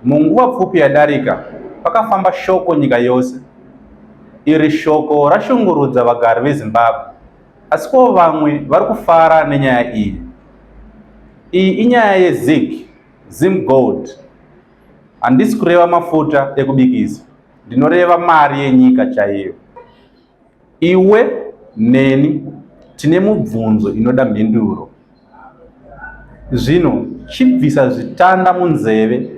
Munguva pfupi yadarika pakafamba shoko nyika yose. Iri shoko rashungurudza vagari veZimbabwe, asi ko vamwe vari kufara nenyaya iyi. Iyi inyaya yeZim Gold. Handisi kureva mafuta ekubikisa, ndinoreva mari yenyika chaiyo. Iwe neni tine mubvunzo inoda mhinduro. Zvino chibvisa zvitanda munzeve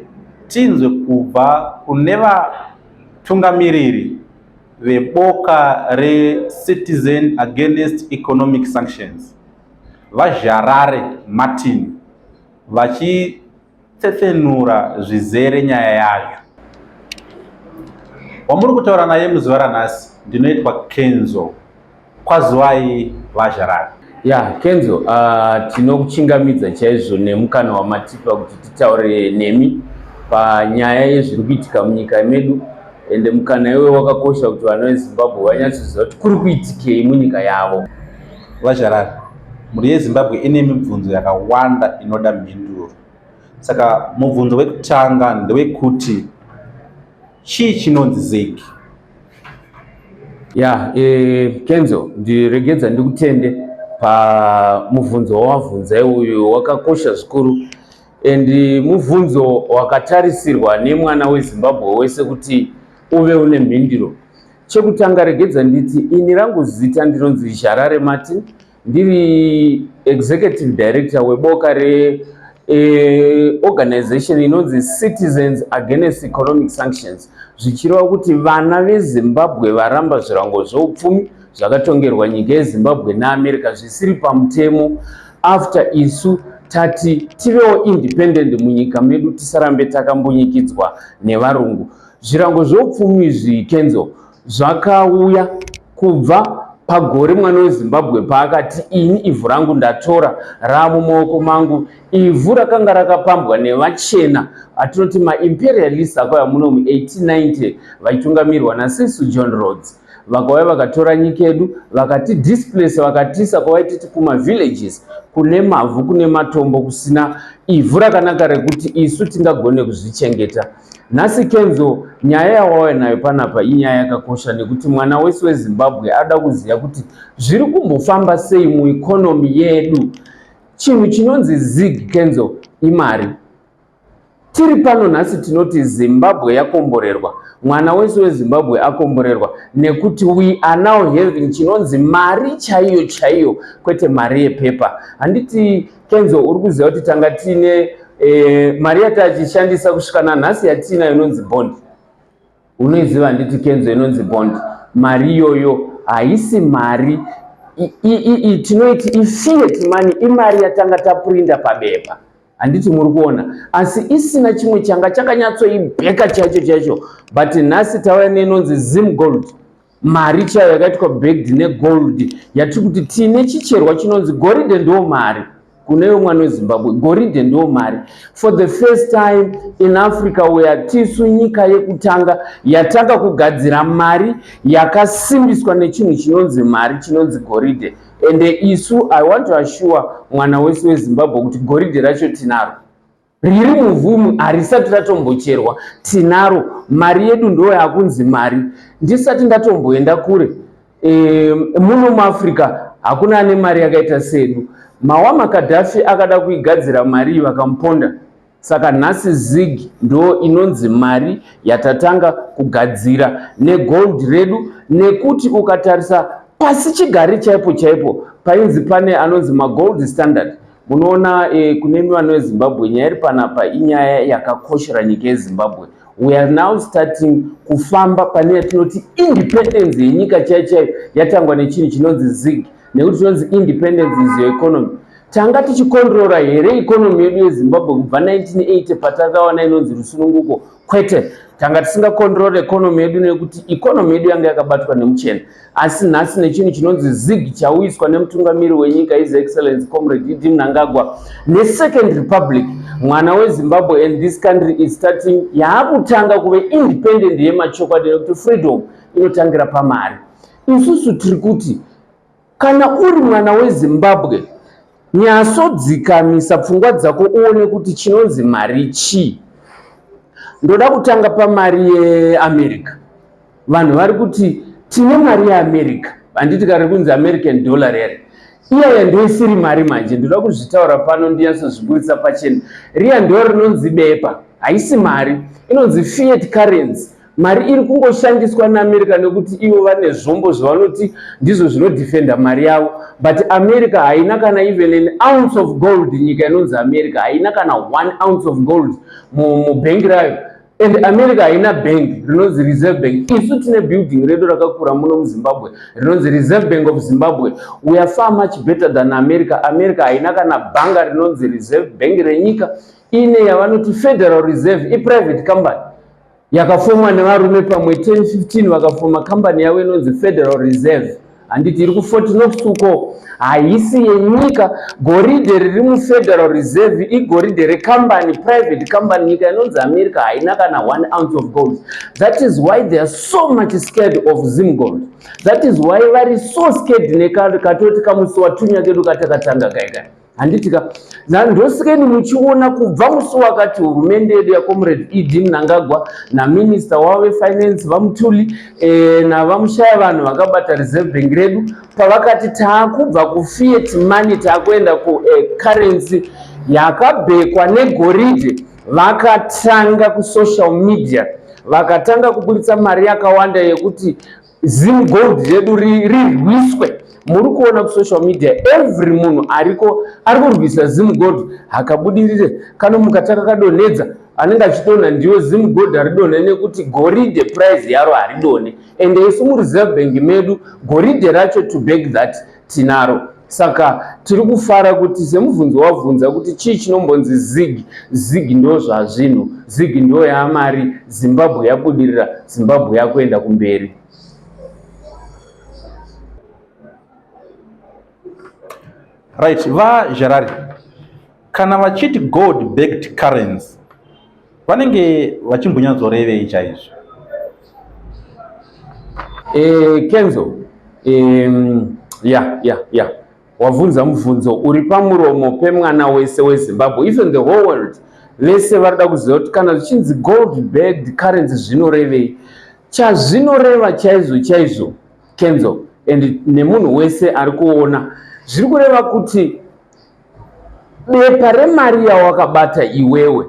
tinzwe kubva kune vatungamiriri veboka reCitizen Against Economic Sanctions, vaJarare Martin, vachitsetsenura zvizere nyaya yayo. Wamuri kutaura naye muzuva ranhasi ndinoitwa Kenzo. Kwaziwai vaJarare? Kenzo, tinokuchingamidza chaizvo nemukana wamatipa kuti titaure nemi panyaya yezviri kuitika munyika medu, ende mukana iwe wakakosha kuti vana veZimbabwe vanyatsoziva kuti kuri kuitikei munyika yavo. vaJarare, mhuri yeZimbabwe ine mibvunzo yakawanda inoda mhinduro. Saka mubvunzo wekutanga ndewekuti chii chinonzi ZEG? Kenzo, ndiregedza ndikutende pamubvunzo wawabvunza uyu wakakosha zvikuru, endi mubvunzo wakatarisirwa nemwana weZimbabwe wese kuti uve une mhinduro. Chekutanga regedza nditi ini rangu zita ndinonzi Jarare Martin, ndiri executive director weboka organization inonzi Citizens Against Economic Sanctions, zvichireva kuti vana veZimbabwe varamba zvirango zveupfumi zvakatongerwa nyika yeZimbabwe naAmerica zvisiri pamutemo, after isu tati tivewo independent munyika medu, tisarambe takambunyikidzwa nevarungu. Zvirango zveupfumi izvi, Kenzo, zvakauya kubva pagore mwana weZimbabwe paakati ini ivhu rangu ndatora ramumaoko mangu. Ivhu rakanga rakapambwa nevachena atinoti maimperialists akauya muno mu1890 vachitungamirwa naSisulu John Rhodes. Vakauya vakatora nyika yedu vakati displace, vakatisa kwavaititi kumavillages kune mavhu, kune matombo, kusina ivhu rakanaka rekuti isu tingagone kuzvichengeta. Nhasi Kenzo, nyaya yawauya nayo panapa inyaya yakakosha, nekuti mwana wese weZimbabwe ada kuziva kuti zviri kumbofamba sei muekonomi yedu. Chinhu chinonzi ZEG, Kenzo, imari. Tiri pano nhasi tinoti Zimbabwe yakomborerwa, mwana wese weZimbabwe akomborerwa, nekuti we are now having chinonzi mari chaiyo chaiyo, kwete mari yepepa. Handiti Kenzo uri kuziva kuti tanga tine mari yatachishandisa kusvika nanhasi yatina inonzi bond. Unoiziva handiti Kenzo inonzi bond? Mari iyoyo haisi mari, tinoiti ifiat money, imari yatanga taprinda pabepa. Handiti muri kuona, asi isina chimwe changa chakanyatsoibheka chaicho chaicho. But nhasi tauya nenonzi Zim Gold, mari chayo yakaitwa bagged negold, yatiri kuti tine chicherwa chinonzi goridhe ndo mari. Kuneyo mwana weZimbabwe, goridhe ndo mari. For the first time in Africa, where tisu nyika yekutanga yatanga kugadzira mari yakasimbiswa nechinhu chinonzi mari, chinonzi goridhe. And isu, I want to assure mwana wese weZimbabwe kuti goridhe racho tinaro. Riri muvhumu harisati ratombocherwa, tinaro. Mari yedu ndo yakunzi mari. Ndisati ndatomboenda kure, muno muAfrica hakuna ane mari yakaita sedu. Muammar Gaddafi akada kuigadzira mari vakamuponda. Saka nhasi ZEG ndo inonzi mari yatatanga kugadzira negold redu, nekuti ukatarisa pasi chigari chaipo chaipo painzi pane anonzi magold standard. Munoona kune vana veZimbabwe nyaya iri panapa inyaya yakakoshera nyika yeZimbabwe. We are now starting kufamba pane yatinoti independence yenyika chaiyo yatangwa nechinhu chinonzi ZEG, nekuti chinonzi independence is your economy. Tanga tichikondrora here economy yedu yeZimbabwe kubva 1980 patakawana inonzi rusununguko? Kwete, tanga tisingakondrora economy yedu nekuti economy yedu yanga yakabatwa nemuchena. Asi nhasi nechinhu chinonzi ZEG chauyiswa nemutungamiri wenyika His Excellency Comrade Idi Mnangagwa neSecond Republic, mwana weZimbabwe and this country is starting yaakutanga kuve independent yemachokwadi, nekuti freedom inotangira pamari. Isusu tiri kuti kana uri mwana weZimbabwe, nyasodzikamisa pfungwa dzako uone kuti chinonzi mari chii. ndoda kutanga pamari yeAmerica. Vanhu vari kuti tine mari yeAmerica, handiti kari kunzi American dollar here. Iyaya ndoisiri mari manje, ndoda kuzvitaura pano ndinyatsozvibudisa pachena. Riya ndo rinonzi bepa, haisi mari, inonzi fiat currency. Mari iri kungoshandiswa naAmerica nekuti ivo vane zvombo zvavanoti ndizvo zvinodefenda mari yavo. But America haina kana even an ounce of gold. Nyika inonzi America haina kana 1 ounce of gold mubhengi rayo. And America haina bank rinonzi Reserve Bank. Isu tine building redu rakakura muno muZimbabwe rinonzi Reserve Bank of Zimbabwe. We are far much better than America. America haina kana banga rinonzi Reserve Bank renyika. Ine yavanoti Federal Reserve, private company yakafomwa nevarume pamwe 10-15 vakafoma company yavo inonzi Federal Reserve. Handiti iri ku-Fort Knox uko, haisi yenyika. Goridhe riri muFederal Reserve igoridhe recompany, private company. Nyika inonzi America haina kana 1 ounce of gold. That is why they are so much scared of Zim gold. That is why vari so scared nekatoti kamusi watunya kedu katakatanga kaikai. Handitika ndosikeni muchiona kubva musi wakati hurumende yedu yaComrade Idi Mnangagwa naminister wave finance vamutuli navamushaya vanhu vakabata Reserve Bank redu pavakati taakubva kufiat money taakuenda currency yakabhekwa negoridhe, vakatanga kusocial media vakatanga kubuditsa mari yakawanda yekuti Zim gold redu rirwiswe. Muri kuona ku social media every munhu ariko arikurwisa Zim gold hakabudirire. Kana mukataka kadonedza anenge achidona ndiwo Zim gold aridone nekuti goridhe price yaro haridone. And isu muReserve Bank medu goridhe racho to beg that tinaro. Saka tiri kufara kuti semubvunzo wabvunza kuti chii chinombonzi zig ndo zvazvinhu, zig ndo yamari, Zimbabwe yabudirira, Zimbabwe yakuenda kumberi. Right, Gerard, kana vachiti gold backed currency vanenge vachimbonyadzorevei chaizvo? Kenzo, wabvunza mubvunzo uri pamuromo pemwana wese weZimbabwe, even the whole world. Vese varida kuziva kuti kana zvichinzi gold backed currency zvinorevei. Chazvinoreva chaizvo Kenzo, and nemunhu wese ari kuona zviri kureva kuti bepa remari yawakabata iwewe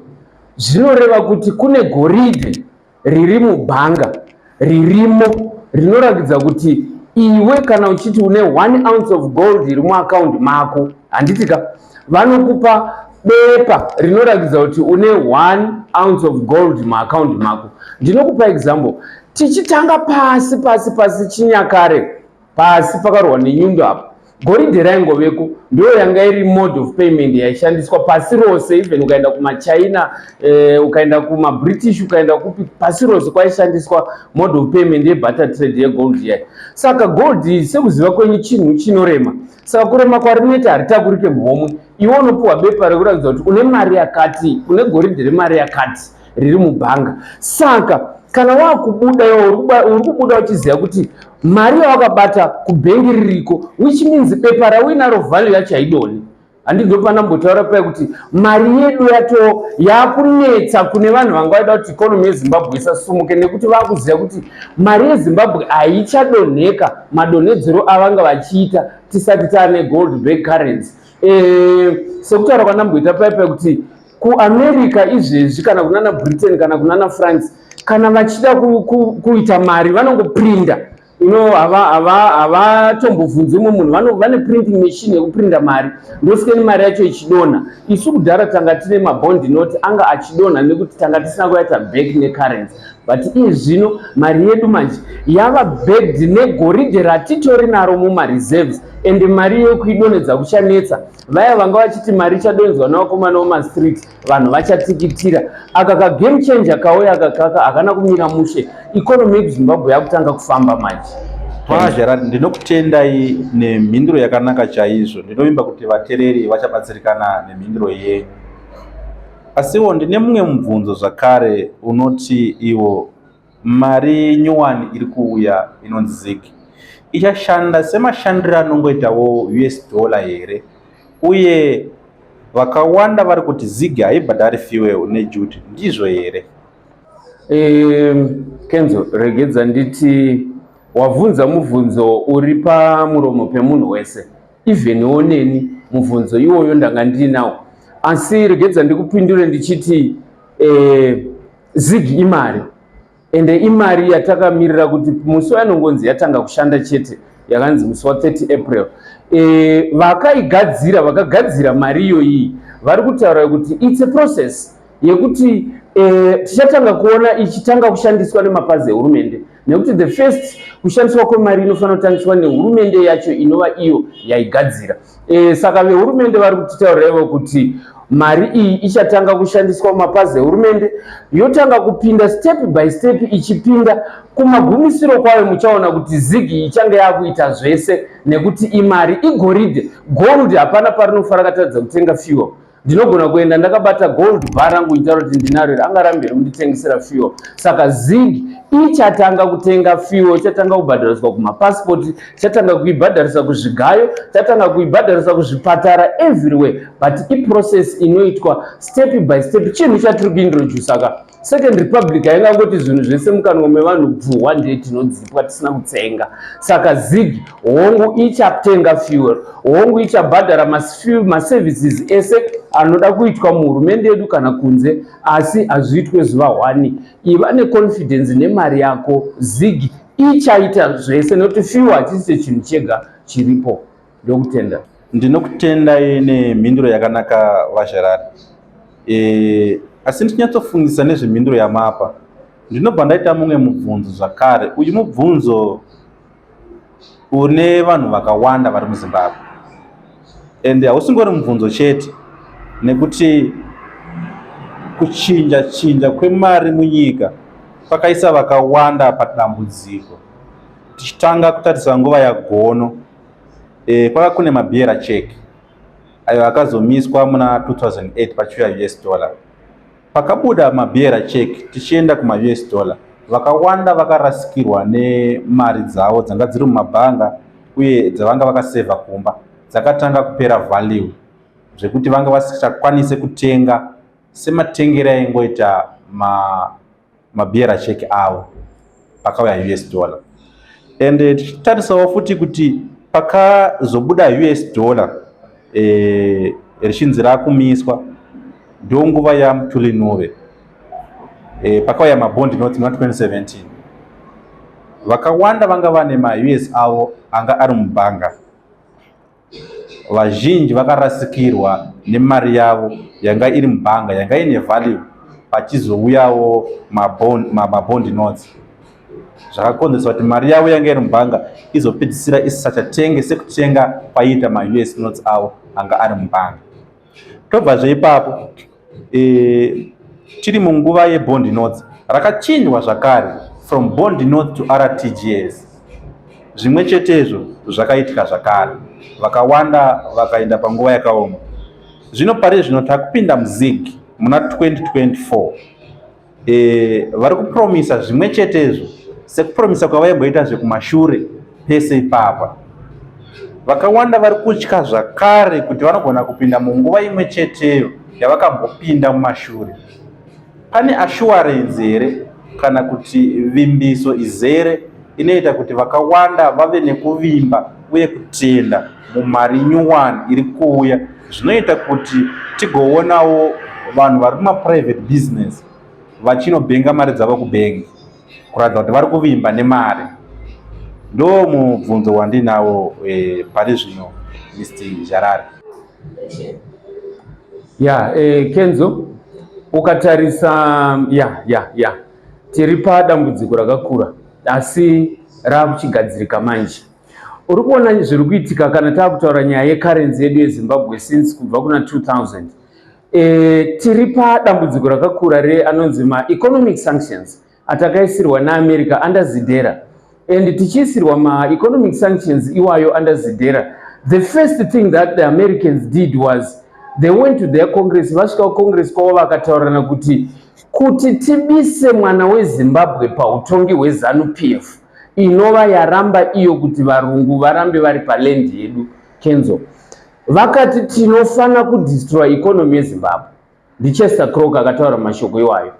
zvinoreva kuti kune goridhe riri mubhanga ririmo rinoratidza kuti iwe kana uchiti une 1 ounce of gold iri muaccount mako, handitika vanokupa bepa rinoratidza kuti une 1 ounce of gold muaccount mako. Ndinokupa example, tichitanga pasi chinyakare, pasi pakarwa nenyundo apo, goridhe raingoveko ndiyo yanga iri mode of payment yaishandiswa pasi rose. Even ukaenda kumaChina, ukaenda kumaBritish, ukaenda kupi, pasi rose kwaishandiswa mode of payment yebarter trade yegold yayo. Saka gold sekuziva kwenyu chinhu chinorema. Saka kurema kwarinoita haritakurike muhomwe. Iwe unopuwa bepa rekuratidza kuti une mari yakati, une goridhe remari yakati riri mubhanga. Saka kana wakubuda uri kubuda uchiziva kuti mari yawakabata kubhengi ririko, which means bepa rawinaro value yacho haidoni. Handizopana mbotaura paya kuti mari yedu yato yakunetsa kune vanhu vanga vaida kuti ikonomi yeZimbabwe isasumuke, nekuti vakuziva kuti mari yeZimbabwe haichadonheka madonhedzero avanga vachiita tisati taane gold backed currency. Sekutaura kwanamboita paya kuti kuAmerica izvezvi kana kunana Britain kana kunana France, kana vachida kuita mari vanongoprinda. Havatombobvunzi umwe munhu, vane printing machine yekuprinda mari, ndosikeni mari yacho ichidonha. Isu kudhara tanga tine mabondi noti anga achidonha nekuti tanga tisina kuita back necurrency. But izvino mari yedu manje yava backed negoridhe ratitori naro mumareserves, and mari yekuidonhedza kuchanetsa. Vaya vanga vachiti mari ichadonhedzwa navakomana vomastreet, vanhu vachatikitira. Aka kagame changer kauya akakaka hakana kumira mushe. Ikonomi yeZimbabwe yakutanga kufamba manje. Gerard, ndinokutendai nemhinduro yakanaka chaizvo. Ndinovimba kuti vateereri vachabatsirikana nemhinduro yenyu. Asiwo ndine mumwe mubvunzo zvakare unoti iwo mari nyuwani iri kuuya inonzi zig ichashanda semashandiro anongoitawo US dollar here, uye vakawanda vari kuti zig haibhadhari fuel neduty, ndizvo here? Kenzo, regedza nditi wavunza mubvunzo uri pamuromo pemunhu wese, even oneni mubvunzo iwoyo ndanga ndinawo, asi regedza ndikupindure ndichiti zigi imari, ende imari yatakamirira kuti musi wainongonzi yatanga kushanda chete, yakanzi musi wa 30 April. Vakagadzira mari iyoyi vari kutaura kuti it's a process yekuti tichatanga kuona ichitanga kushandiswa nemapazi ehurumende, nekuti the first kushandiswa kwemari inofanira kutangiswa nehurumende yacho inova iyo yaigadzira. Saka vehurumende vari kutitaurira kuti mari iyi ichatanga kushandiswa mumapazi ehurumende, yotanga kupinda step by step, ichipinda kumagumisiro kwayo muchaona kuti zigi ichange yakuita zvese, nekuti imari igoridhe. Gold hapana parinofara katadza kutenga fuel. Ndinogona kuenda ndakabata gold bar rangu itaura kuti ndinaro rangarambe kunditengesera fuel. Saka zig ichatanga kutenga fuel, ichatanga kubhadhariswa kumapassport, ichatanga kuibhadharisa kuzvigayo, ichatanga kuibhadharisa kuzvipatara, everywhere. But iprocess inoitwa step by step, chinhu chatiri kuintroduce. Saka Second Republic haingangoti zvinhu zvese mukanwa mevanhu kuti one day tinodzipwa tisina kutsenga. Saka zig hongu ichatenga fuel, hongu ichabhadhara maservices ese anoda kuitwa muhurumende yedu kana kunze, asi hazviitwe zuva 1. Iva neconfidence nemari yako, zig ichaita zvese, nekuti fuel hachisi chinhu chega chiripo. Ndokutenda. Ndinokutenda nemhinduro yakanaka vaSharari. Asi ndichinyatsofungisa nezvemhinduro yamapa, ndinobva ndaita mumwe mubvunzo zvakare. Uyu mubvunzo une vanhu vakawanda vari muZimbabwe, ende hausingori mubvunzo chete, nekuti kuchinja kwemari munyika kwakaisa vakawanda padambudziko. Tichitanga kutarisa nguva yagono, kwaka kune mabiera check ayo akazomiswa muna 2008 pachiuya US dollar. Pakabuda mabiera check tichienda kuma US dollar, vakawanda vakarasikirwa nemari dzavo dzanga dziri mumabhanga uye dzavanga vakaseva kumba, dzakatanga kupera value zvekuti vanga vasingakwanise kutenga sematengero aingoita mabiera check avo pakauya US dollar. Ende tichitarisawo futi kuti pakazobuda US dollar richinzi rakumiswa, ndonguva yaMutuli Nuve, pakauya mabond notes muna 2017. Vakawanda vanga vane ma-US avo anga ari mubhanga, vazhinji vakarasikirwa nemari yavo yanga iri mubhanga, yanga ine value, pachizouyawo mabond notes. Zvakakonzeresa kuti mari yavo yanga iri mubhanga izopedzisira isisachatenge sekutenga paita ma-US notes avo anga ari mubhanga. Tobva ipapo tiri munguva yebond notes, rakachinjwa zvakare from bond note to RTGS. Zvimwe chetezvo zvakaitika zvakare, vakawanda vakaenda panguva yakaoma. Zvino pari zvino takupinda muzig muna 2024, vari kupromisa zvimwe chetezvo sekupromisa kwavaimboita zvekumashure pese ipapa. Vakawanda vari kutya zvakare kuti vanogona kupinda munguva imwe cheteyo yavakambopinda mumashure. Pane assurance here kana kuti vimbiso izere inoita kuti vakawanda vave nekuvimba uye kutenda mumari nyuwani iri kuuya, zvinoita kuti tigoonawo vanhu vari kuma-private business vachinobhenga mari dzavo kubengi, kuratidza kuti vari kuvimba nemari. Ndo mubvunzo wandinawo pari zvino, Mr. Sharari. Kenzo, ukatarisa tiri padambudziko rakakura, asi rakuchigadzirika manje. Uri kuona zviri kuitika kana takutaura nyaya yekarenzi yedu yeZimbabwe since kubva kuna 2000. Tiri padambudziko rakakura anonzi ma-economic sanctions atakaisirwa naAmerica under Zidera. And tichiisirwa ma-economic sanctions iwayo under Zidera, the first thing that the Americans did was they went to their Congress, vasvika Congress kwavo vakataurana kuti tibise mwana weZimbabwe pautongi hweZANU-PF inova yaramba iyo kuti varungu varambe vari paland yedu. Kenzo, vakati tinofana kudestroy economy yeZimbabwe. Chester Croker akataura mashoko iwayo.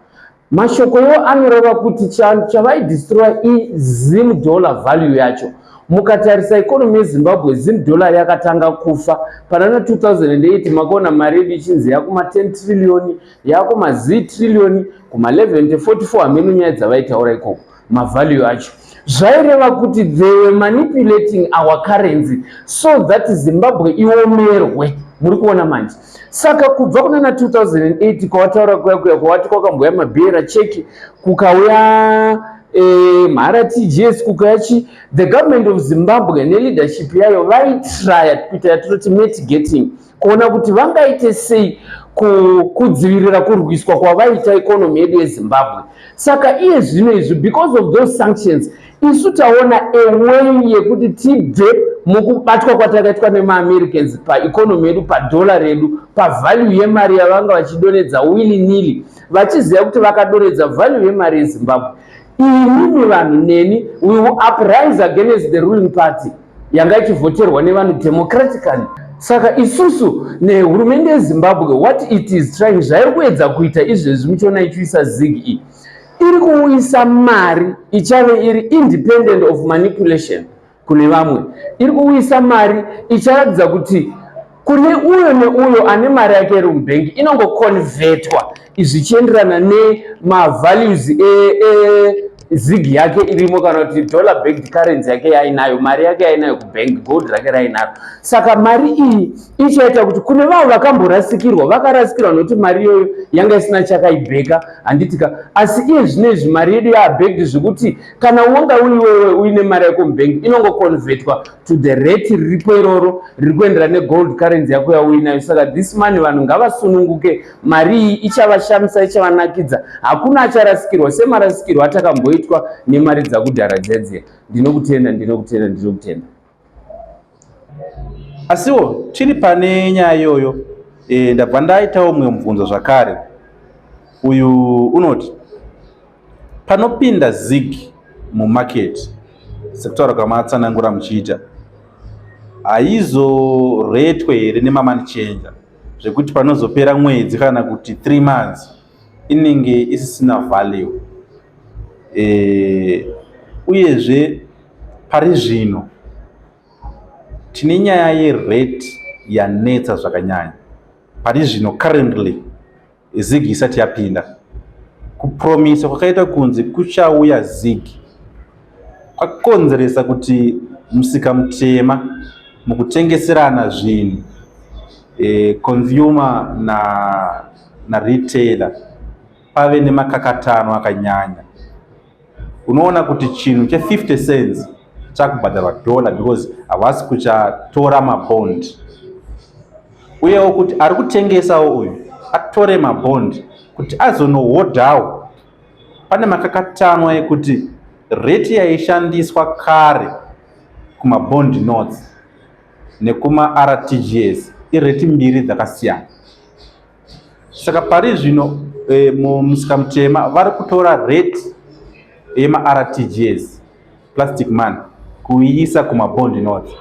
mashoko iwo anoreva kuti chavaidestroy ZIM dollar value yacho. Mukatarisa ikonomi yeZimbabwe, ZIM dollar yakatanga kufa panana 2008 makaona mari yedu ichinzi yakuma 10 trillion, yakuma Z trillion, kuma 1144 hameno nyaya dzavaitaura ikoko mavalue acho. Zvaireva kuti they were manipulating our currency so that Zimbabwe iomerwe. Muri kuona manje. Saka kubva kunana 2008 kwataura kwati kwakamboya mabhera cheki, kukauya mhara TGS, kukayachi the government of Zimbabwe neleadership yayo vaitraya kuita yatinoti mitigating, kuona kuti vangaite sei kudzivirira kurwiswa kwavaita ikonomi yedu yeZimbabwe. Saka iye zvino izvi because of those sanctions isu taona a way yekuti tibve mukubatwa kwatakaitwa nemaAmericans paikonomi yedu, padollar redu, pavalue yemari yavanga vachidonedza willy nilly, vachiziva kuti vakadonedza value yemari yeZimbabwe. Inini vanhu neni we will uprise against the ruling party yanga ichivhoterwa nevanhu democratically. Saka isusu nehurumende yeZimbabwe what it is trying, zvairi kuedza kuita izvezvi muchiona ichiisa ZIG iri kuuyisa mari ichave iri independent of manipulation kune vamwe, iri kuuyisa mari icharatidza kuti kune uyo neuyo ane mari yake iri mubhengi inongoconvertwa zvichienderana nemavalues ZIG yake irimo, kana kuti dollar backed currency yake yainayo, mari yake yainayo kubank, gold rake rainaro. Saka mari iyi ichaita kuti kune vavo vakamborasikirwa, vakarasikirwa nokuti mari iyoyo yanga isina chakaibheka handitika, asi iye zvinezvi mari yedu yabacked zvekuti kana wanga uiwewe uine mari yako mubank inongoconvertwa to the rate riripo iroro riri kuenderana negold currency yako yauinayo. Saka this money vanhu ngavasununguke, mari iyi ichavashamisa, ichavanakidza, hakuna acharasikirwa semarasikirwo atakamboita nemari dzakudhara dzedze. Ndinokutenda. Asiwo tiri pane nyaya iyoyo ndabva ndaitawo mumwe mubvunzo zvakare. Uyu unoti panopinda ZIG mumarket, sekutaura kwamatsanangura muchiita, haizoretwe here nemamani changer zvekuti panozopera mwedzi kana kuti 3 months inenge isisina value. Uyezve pari zvino tine nyaya yerate yanetsa zvakanyanya pari zvino. Currently ZIG isati yapinda, kupromisa kwakaita kunzi kuchauya ZIG kwakonzeresa kuti musika mutema mukutengeserana zvinhu consumer na retailer pave nemakakatano akanyanya. Unoona kuti chinhu che50 cents chakubhadharwa dollar because havasi kuchatora mabond. Uyewo kuti ari kutengesawo uyu atore mabond kuti azonohodhawo. Pane makakatano ekuti rate yaishandiswa kare kumabond notes nekuma RTGS irate mbiri dzakasiyana. Saka pari zvino mumusika mutema vari kutora rate yema RTGS plastic money kuiisa kuma bond notes.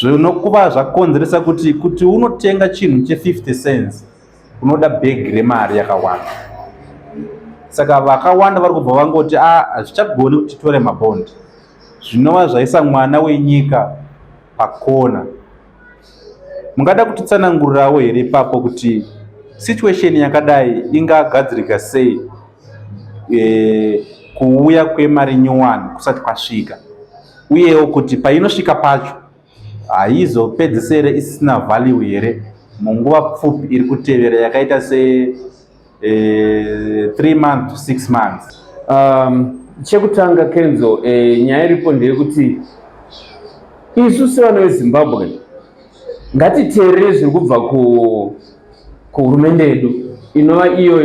Zvinokuva zvakonzeresa kuti unotenga chinhu che50 cents unoda bag remari yakawanda. Saka vakawanda vari kubva vangoti hazvichagoni kuti tore mabond. Zvinova zvaisa mwana wenyika pakona. Mungada kutitsanangurirawo here ipapo kuti situation yakadai ingagadzirika sei kuuya kwemari nyuwani kusati kwasvika, uyewo kuti painosvika pacho haizopedzisere isina value here munguva pfupi iri kutevera yakaita se 3 months to 6 months. Chekutanga Kenzo, nyaya iripo ndeyekuti isu sevana veZimbabwe ngatiteerere zviri kubva kuhurumende yedu inova iyo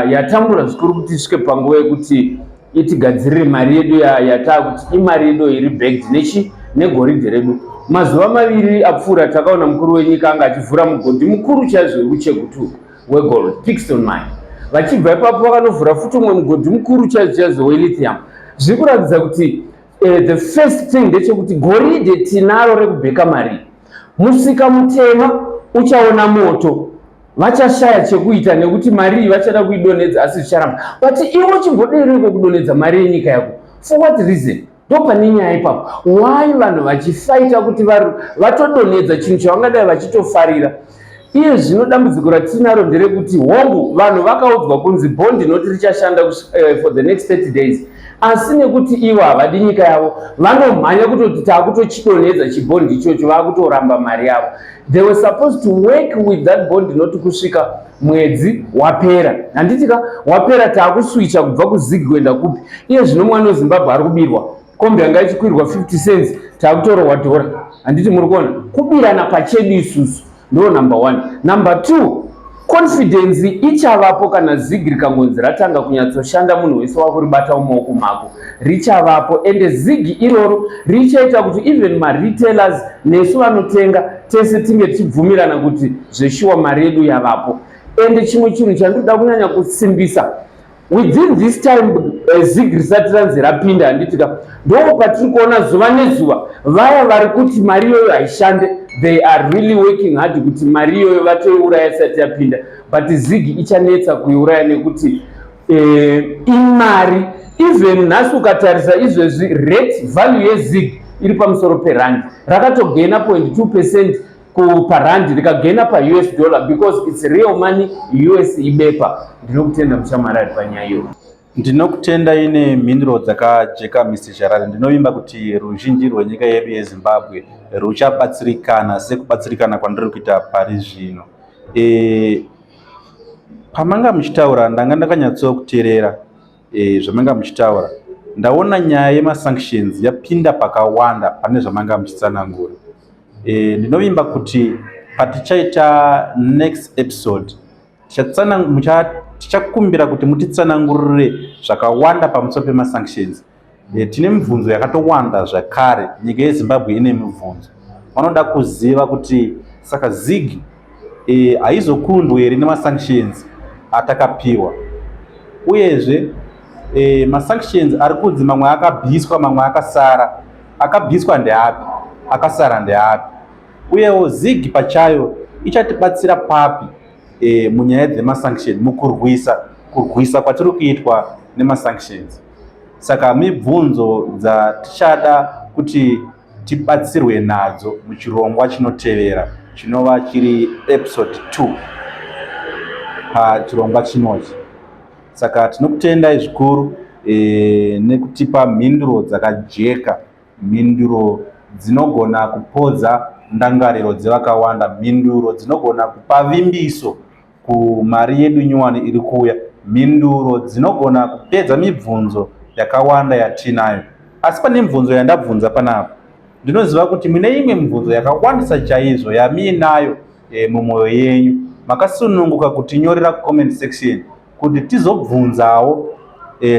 yatambura zvikuru kuti isvike panguva yekuti itigadzirire mari yedu yataakuti imari yedu iri backed negoridhe redu. Mazuva maviri apfuura takaona mukuru wenyika anga achivhura mugodhi mukuru chaizvo weruchekutu wegold, Pixton Mine. Vachibva ipapo vakanovhura futi umwe mugodhi mukuru chaizvo welithium. Zviri kuratidza kuti the first thing ndechekuti goridhe tinaro rekubheka mari. Musika mutema uchaona moto vachashaya chekuita nekuti mari iyi vachada kuidonedza asi zvicharamba. But iwe chimbodereko kudonedza mari yenyika yako, for what reason? Ndopane nyaya ipapo. Why vanhu vachifaita kuti vatodonedza chinhu chavangadai vachitofarira? Iye zvino dambudziko ratinaro nderekuti hongu vanhu vakaudzwa kunzi bhondi noti richashanda for the next 30 days, asi nekuti ivo havadi nyika yavo vanomhanya kutoti taakutochidonedza chibhondi ichocho, vakutoramba mari yavo. They were supposed to work with that bond noti kusvika mwedzi wapera. Handitika wapera taakuswicha kubva kuZig kuenda kupi. Iye zvino mwana weZimbabwe ari kubirwa kombi yanga ichikwirwa 50 cents taakutorwa $1. Handiti muri kuona kubirana pachedu isusu. Ndo number 1. Number 2, confidence ichavapo kana Zig rikangonzi ratanga kunyatsoshanda munhu wese wakuribata mumaoko mako, richavapo. Ende Zig iroro richaita kuti even maretailers nesu vanotenga tese tinge tichibvumirana kuti zveshuwa mari yedu yavapo. Ende chimwe chinhu chandoda kunyanya kusimbisa, within this time Zig risati ranzi rapinda, handitika ndo patiri kuona zuva nezuva vaya vari kuti mari iyoyo haishande, they are really working hard kuti mari iyoyo vatoiuraya isati yapinda. But Zig ichanetsa kuiuraya nekuti imari. Even nhasi ukatarisa izvezvi rate value yeZig iri pamusoro perandi, rakatogena 0.2% parandi rikagena paUS dollar because it's real money, US ibepa. Ndinokutenda muchamarari panyaya iyo. Ndinokutenda ine mhinduro dzakajeka Mr. Sharari. Ndinovimba kuti ruzhinji rwenyika yedu yeZimbabwe ruchabatsirikana sekubatsirikana kwandiri kuita pari zvino. Pamanga muchitaura ndanga ndakanyatsokuteerera zvamanga muchitaura, ndaona nyaya yemasanctions yapinda pakawanda pane zvamanga muchitsanangura. Ndinovimba kuti patichaita next episode tichakumbira kuti mutitsanangurire zvakawanda pamusoro pemasanctions. Tine mibvunzo yakatowanda zvakare, nyika yeZimbabwe ine mibvunzo. Vanoda kuziva kuti saka Zig haizokundwa here nemasanctions atakapiwa, uyezve masanctions ari kunzi mamwe akabviswa mamwe akasara. Akabviswa ndeapi? Akasara ndeapi? Uyewo Zig pachayo ichatibatsira papi munyaya dzemasanctions, mukurwisa kwatiri kuitwa nemasanctions? Saka mibvunzo dzatichada kuti tibatsirwe nadzo muchirongwa chinotevera chinova chiri episode 2 pachirongwa chinochi. Saka tinokutendai zvikuru nekutipa mhinduro dzakajeka, mhinduro dzinogona kupodza ndangariro dzevakawanda, mhinduro dzinogona kupa vimbiso kumari yedu nyuwani iri kuuya, mhinduro dzinogona kupedza mibvunzo yakawanda yatinayo. Asi pane mibvunzo yandabvunza panapa, ndinoziva kuti mune imwe mibvunzo yakawandisa chaizvo yamuinayo mumwoyo yenyu. Makasununguka kutinyorera comment section kuti tizobvunzawo,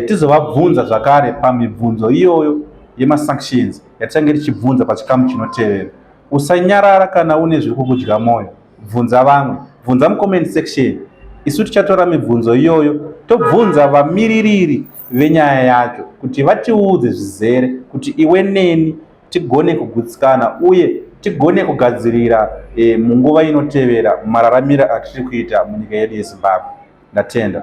tizovabvunza zvakare pamibvunzo iyoyo yemasanctions yatichange tichibvunza pachikamu chinotevera. Usanyarara kana une zviri kukudya mwoyo, bvunza vamwe, bvunza mucomment section. Isu tichatora mibvunzo iyoyo tobvunza vamiririri venyaya yacho kuti vatiudze zvizere kuti iwe neni tigone kugutsikana uye tigone kugadzirira munguva inotevera mararamiro atiri kuita munyika yedu yeZimbabwe. Ndatenda.